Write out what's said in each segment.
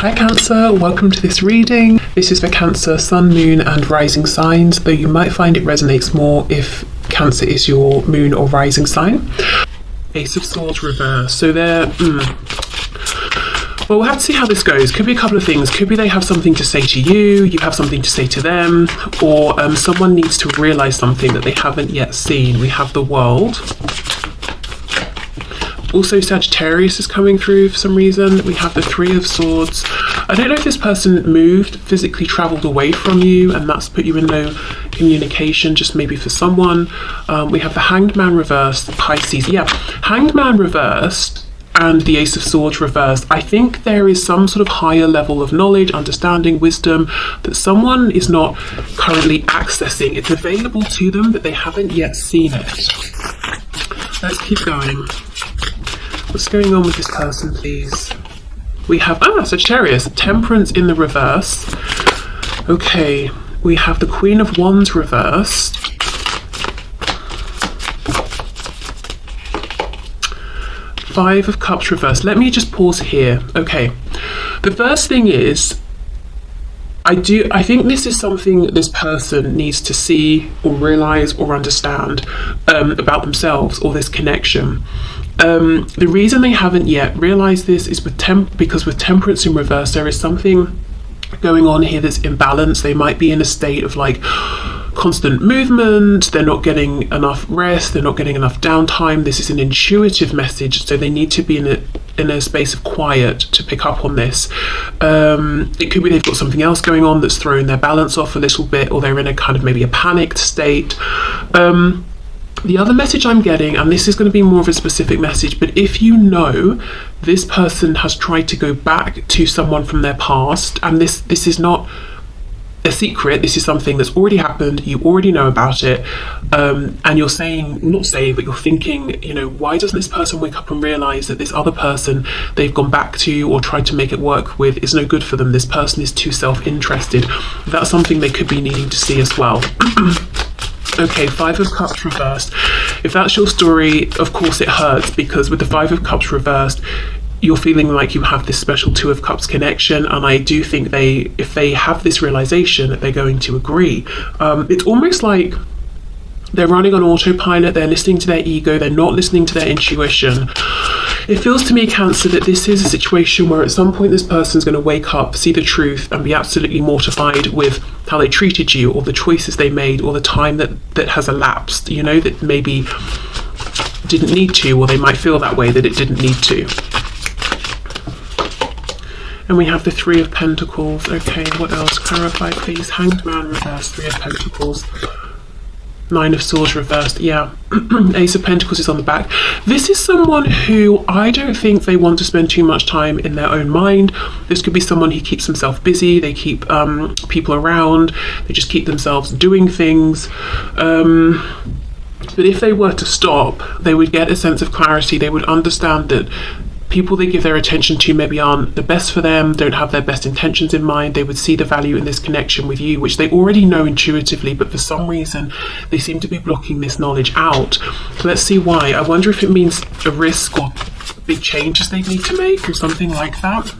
Hi Cancer, welcome to this reading. This is for Cancer, Sun, Moon and Rising signs, though you might find it resonates more if Cancer is your Moon or Rising sign. Ace of Swords reverse. So well, we'll have to see how this goes. Could be a couple of things. Could be they have something to say to you, you have something to say to them, or someone needs to realise something that they haven't yet seen. We have the World. Also, Sagittarius is coming through for some reason. We have the Three of Swords. I don't know if this person moved, physically travelled away from you, and that's put you in no communication, just maybe for someone. We have the Hanged Man reversed, Pisces. Yeah, Hanged Man reversed and the Ace of Swords reversed. I think there is some sort of higher level of knowledge, understanding, wisdom that someone is not currently accessing. It's available to them, but they haven't yet seen it. Let's keep going. What's going on with this person, please? We have, Sagittarius, Temperance in the reverse. Okay, we have the Queen of Wands reversed. Five of Cups reversed. Let me just pause here. Okay, the first thing is, I think this is something that this person needs to see or realise or understand about themselves or this connection. The reason they haven't yet realised this is because with Temperance in reverse, there is something going on here that's imbalanced. They might be in a state of like constant movement, they're not getting enough rest, they're not getting enough downtime. This is an intuitive message, so they need to be in a space of quiet to pick up on this. It could be they've got something else going on that's throwing their balance off a little bit, or they're in a kind of maybe a panicked state. The other message I'm getting, and this is going to be more of a specific message, but if you know this person has tried to go back to someone from their past, and this is not a secret, this is something that's already happened, you already know about it, and you're but you're thinking, you know, why doesn't this person wake up and realise that this other person they've gone back to or tried to make it work with is no good for them? This person is too self-interested. That's something they could be needing to see as well. Okay, Five of Cups reversed. If that's your story, of course it hurts, because with the Five of Cups reversed, you're feeling like you have this special Two of Cups connection, and I do think if they have this realization, that they're going to agree. It's almost like they're running on autopilot, they're listening to their ego, they're not listening to their intuition. It feels to me, Cancer, that this is a situation where at some point this person's going to wake up, see the truth, and be absolutely mortified with how they treated you, or the choices they made, or the time that has elapsed, you know, that maybe didn't need to, or they might feel that way, that it didn't need to. And we have the Three of Pentacles. Okay, what else? Clarify, please. Hanged Man reversed, Three of Pentacles. Nine of Swords reversed, yeah. Ace of Pentacles is on the back. This is someone who I don't think they want to spend too much time in their own mind. This could be someone who keeps himself busy, they keep people around, they just keep themselves doing things. But if they were to stop, they would get a sense of clarity. They would understand that people they give their attention to maybe aren't the best for them, don't have their best intentions in mind. They would see the value in this connection with you, which they already know intuitively, but for some reason they seem to be blocking this knowledge out. So let's see why. I wonder if it means a risk or big changes they need to make or something like that.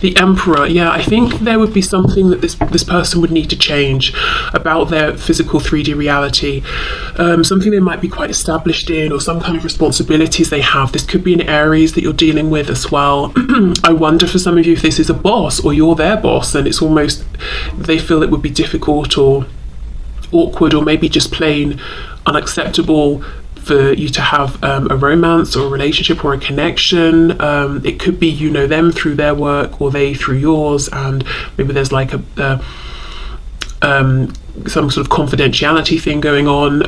The Emperor, yeah, I think there would be something that this person would need to change about their physical 3D reality, something they might be quite established in, or some kind of responsibilities they have. This could be in Aries that you're dealing with as well. I wonder for some of you if this is a boss or you're their boss, and it's almost, they feel it would be difficult or awkward or maybe just plain unacceptable for you to have a romance or a relationship or a connection. It could be you know them through their work or they through yours, and maybe there's like some sort of confidentiality thing going on.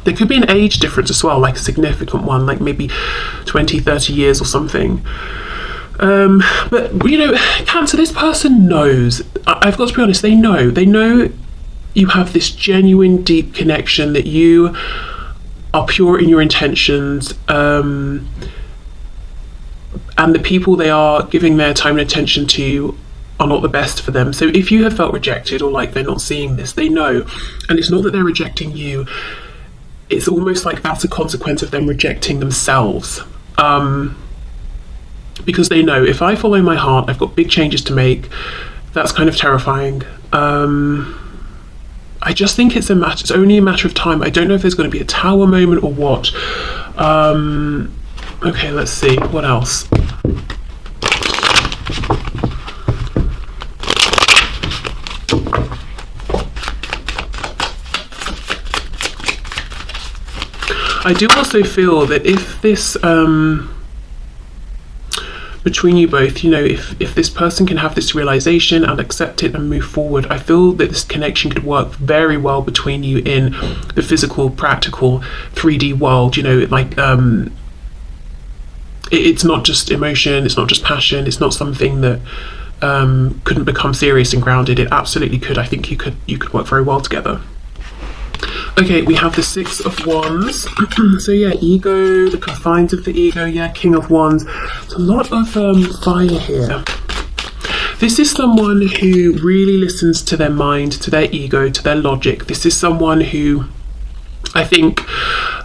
There could be an age difference as well, like a significant one, like maybe 20-30 years or something. But you know, Cancer, this person knows, I've got to be honest, they know you have this genuine deep connection, that you are pure in your intentions, and the people they are giving their time and attention to are not the best for them. So if you have felt rejected or like they're not seeing this, they know. And it's not that they're rejecting you, it's almost like that's a consequence of them rejecting themselves. because they know if I follow my heart, I've got big changes to make. That's kind of terrifying. I just think it's only a matter of time. I don't know if there's going to be a tower moment or what. Okay, let's see. What else? I do also feel that if this, between you both, you know, if this person can have this realization and accept it and move forward, I feel that this connection could work very well between you in the physical, practical, 3D world, you know, like, it's not just emotion, it's not just passion, it's not something that couldn't become serious and grounded. It absolutely could. I think you could work very well together. Okay, we have the 6 of Wands. So yeah, ego, the confines of the ego, yeah, King of Wands. There's a lot of fire here. This is someone who really listens to their mind, to their ego, to their logic. This is someone who I think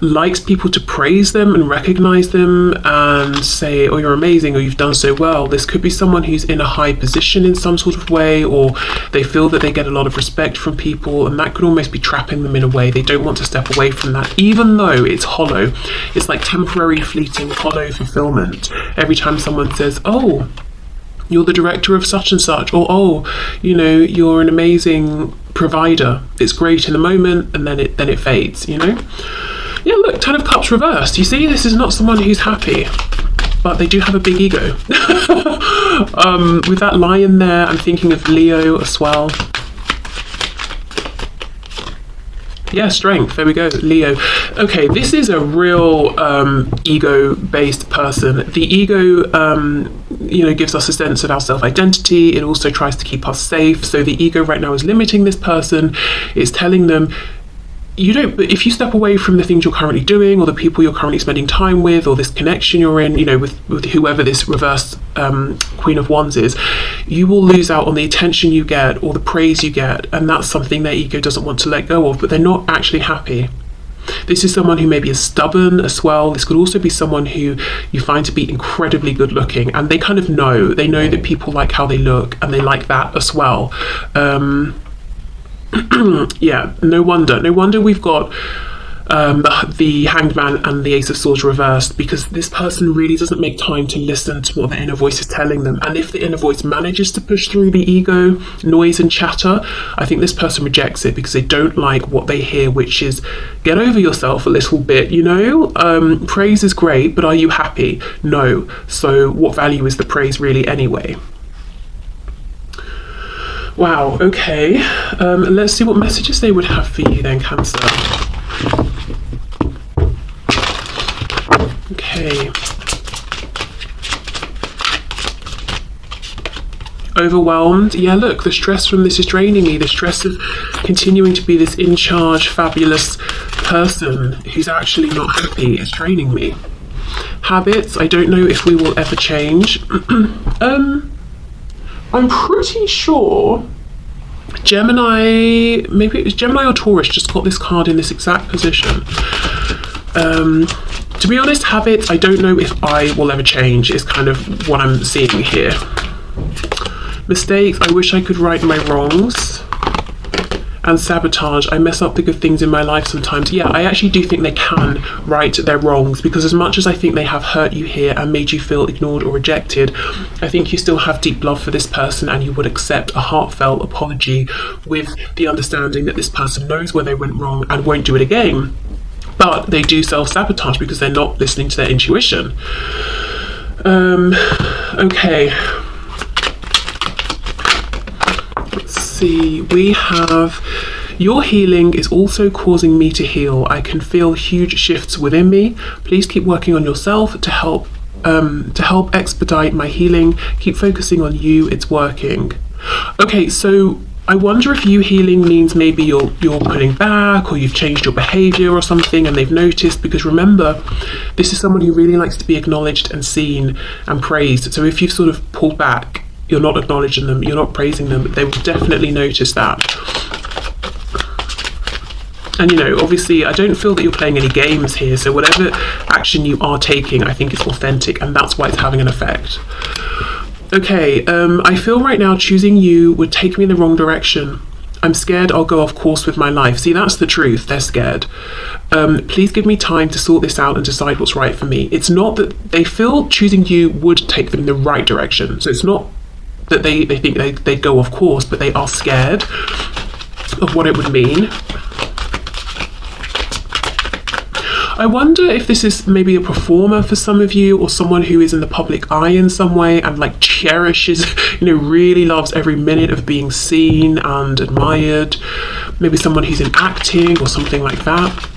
likes people to praise them and recognize them and say, oh, you're amazing, or you've done so well. This could be someone who's in a high position in some sort of way, or they feel that they get a lot of respect from people, and that could almost be trapping them in a way. They don't want to step away from that, even though it's hollow. It's like temporary, fleeting, hollow fulfillment. Every time someone says, oh, you're the director of such and such, or oh, you know, you're an amazing provider. It's great in the moment, and then it fades, you know. Yeah, look, 10 of Cups reversed. You see, this is not someone who's happy, but they do have a big ego. With that lion there, I'm thinking of Leo as well. Yeah, strength. There we go, Leo. Okay, this is a real ego-based person. The ego, you know, gives us a sense of our self-identity. It also tries to keep us safe. So the ego right now is limiting this person. It's telling them, if you step away from the things you're currently doing, or the people you're currently spending time with, or this connection you're in, you know, with whoever this reverse Queen of Wands is, you will lose out on the attention you get or the praise you get, and that's something their ego doesn't want to let go of, but they're not actually happy. This is someone who maybe is stubborn as well. This could also be someone who you find to be incredibly good looking, and they kind of know, that people like how they look, and they like that as well. Yeah, no wonder we've got the Hanged Man and the Ace of Swords reversed, because this person really doesn't make time to listen to what the inner voice is telling them. And if the inner voice manages to push through the ego noise and chatter, I think this person rejects it because they don't like what they hear, which is, get over yourself a little bit, you know. Praise is great, but are you happy? No. So what value is the praise really anyway? Wow, okay. Let's see what messages they would have for you then, Cancer. Okay. Overwhelmed. Yeah, look, the stress from this is draining me. The stress of continuing to be this in charge, fabulous person who's actually not happy is draining me. Habits. I don't know if we will ever change. I'm pretty sure Gemini, maybe it was Gemini or Taurus, just got this card in this exact position. To be honest, habits, I don't know if I will ever change, is kind of what I'm seeing here. Mistakes, I wish I could right my wrongs. And sabotage, I mess up the good things in my life sometimes. Yeah, I actually do think they can right their wrongs, because as much as I think they have hurt you here and made you feel ignored or rejected, I think you still have deep love for this person, and you would accept a heartfelt apology with the understanding that this person knows where they went wrong and won't do it again. But they do self-sabotage because they're not listening to their intuition. Okay. Let's see. We have, your healing is also causing me to heal. I can feel huge shifts within me. Please keep working on yourself to help expedite my healing. Keep focusing on you. It's working. Okay, so I wonder if you healing means maybe you're pulling back, or you've changed your behavior or something and they've noticed, because remember, this is someone who really likes to be acknowledged and seen and praised. So if you've sort of pulled back, you're not acknowledging them, you're not praising them, they will definitely notice that. And obviously I don't feel that you're playing any games here, so whatever action you are taking, I think it's authentic, and that's why it's having an effect. Okay, I feel right now choosing you would take me in the wrong direction. I'm scared I'll go off course with my life. See, that's the truth. They're scared. Please give me time to sort this out and decide what's right for me. It's not that they feel choosing you would take them in the right direction. So it's not that they think they go off course, but they are scared of what it would mean. I wonder if this is maybe a performer for some of you, or someone who is in the public eye in some way and like cherishes, really loves every minute of being seen and admired. Maybe someone who's in acting or something like that.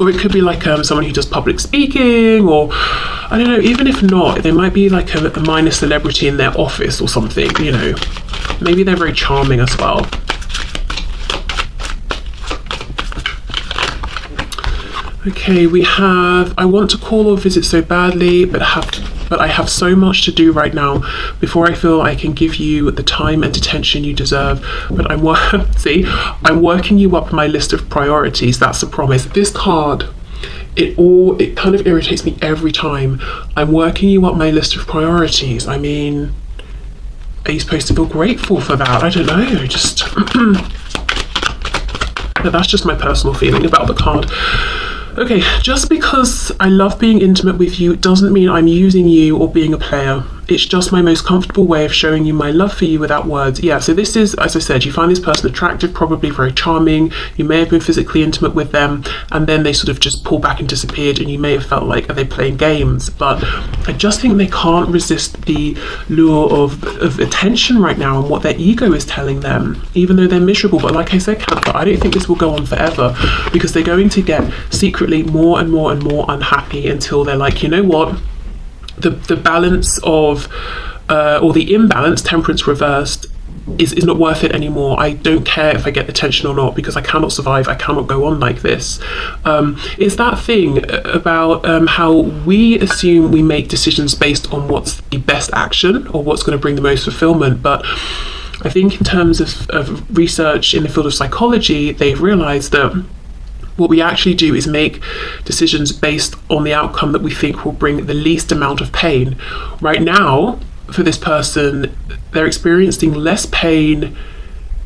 Or it could be like someone who does public speaking, or I don't know, even if not, they might be like a minor celebrity in their office or something, Maybe they're very charming as well. Okay, we have, I want to call or visit so badly, but I have so much to do right now before I feel I can give you the time and attention you deserve. But I'm working you up my list of priorities. That's a promise. This card, it kind of irritates me every time. I'm working you up my list of priorities. I mean, are you supposed to feel grateful for that? I don't know, just but that's just my personal feeling about the card. Okay, just because I love being intimate with you doesn't mean I'm using you or being a player. It's just my most comfortable way of showing you my love for you without words. Yeah, so this is, as I said, you find this person attractive, probably very charming. You may have been physically intimate with them, and then they sort of just pulled back and disappeared, and you may have felt like, are they playing games? But I just think they can't resist the lure of attention right now and what their ego is telling them, even though they're miserable. But like I said, Cancer, I don't think this will go on forever, because they're going to get secretly more and more and more unhappy until they're like, you know what? The balance of, or the imbalance, temperance reversed, is not worth it anymore. I don't care if I get attention or not, because I cannot survive. I cannot go on like this. It's that thing about how we assume we make decisions based on what's the best action or what's going to bring the most fulfillment. But I think in terms of research in the field of psychology, they've realized that what we actually do is make decisions based on the outcome that we think will bring the least amount of pain. Right now, for this person, they're experiencing less pain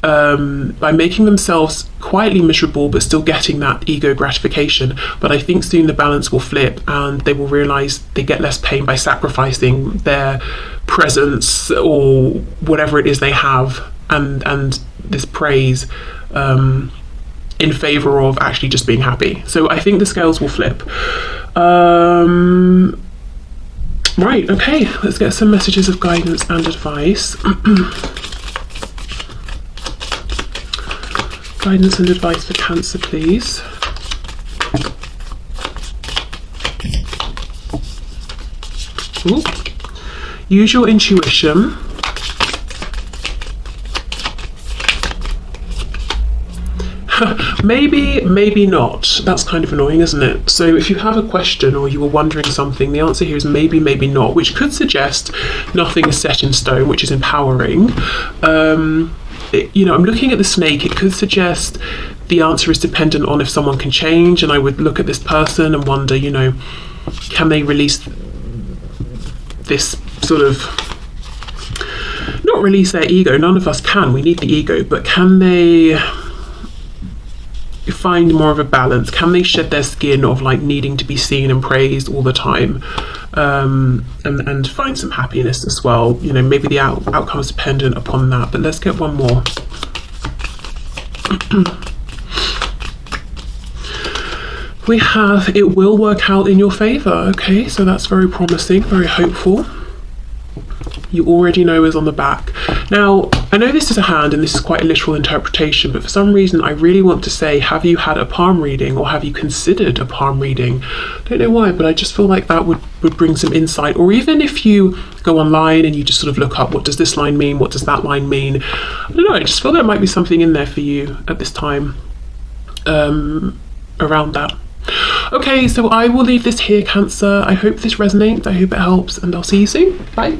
by making themselves quietly miserable but still getting that ego gratification. But I think soon the balance will flip and they will realize they get less pain by sacrificing their presence or whatever it is they have and this praise in favor of actually just being happy. So I think the scales will flip. Right, okay, let's get some messages of guidance and advice. Guidance and advice for Cancer, please. Ooh. Use your intuition. Maybe not. That's kind of annoying, isn't it? So if you have a question or you were wondering something, the answer here is maybe not, which could suggest nothing is set in stone, which is empowering. I'm looking at the snake. It could suggest the answer is dependent on if someone can change, and I would look at this person and wonder, can they release this sort of, not release their ego, none of us can, we need the ego, but can they find more of a balance? Can they shed their skin of like needing to be seen and praised all the time, and find some happiness as well? Maybe the outcome is dependent upon that. But let's get one more. We have, it will work out in your favor. Okay, so that's very promising, very hopeful. You already know is on the back. Now, I know this is a hand and this is quite a literal interpretation, but for some reason I really want to say, have you had a palm reading or have you considered a palm reading? Don't know why, but I just feel like that would bring some insight. Or even if you go online and you just sort of look up, what does this line mean? What does that line mean? I don't know, I just feel there might be something in there for you at this time around that. Okay, so I will leave this here, Cancer. I hope this resonates. I hope it helps, and I'll see you soon. Bye.